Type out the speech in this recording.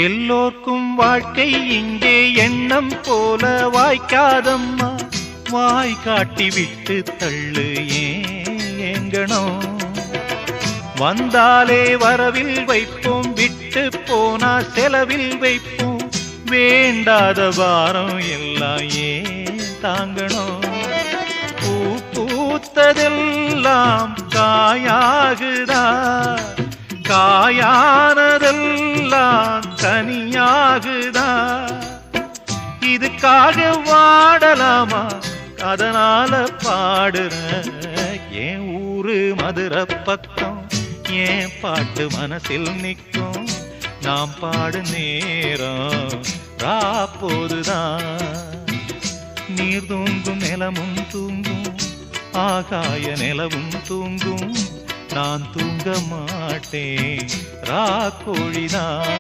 எல்லோர்க்கும் வாழ்க்கை இங்கே எண்ணம் போல வாய்க்காதம்மா. வாய் காட்டி விட்டு தள்ளு ஏங்கணும். வந்தாலே வரவில் வைப்போம், விட்டு போனா செலவில் வைப்போம். வேண்டாத பாரம் எல்லாம் ஏன் தாங்கணும். பூ பூத்ததெல்லாம் காயாகுதா, காயானதெல்லாம் கனியாகுதா. இதுக்காக வாடலாமா, அதனால பாடுற. என் ஊரு மதுரை பக்கம், என் பாட்டு மனசில் நிற்கும். நாம் பாடு நேரம் ராப்போதுதான். நீர் தூங்கும் நிலமும் தூங்கும், ஆகாய நிலவும் தூங்கும். நான் தூங்க மாட்டேன் ராக்கோழிதான்.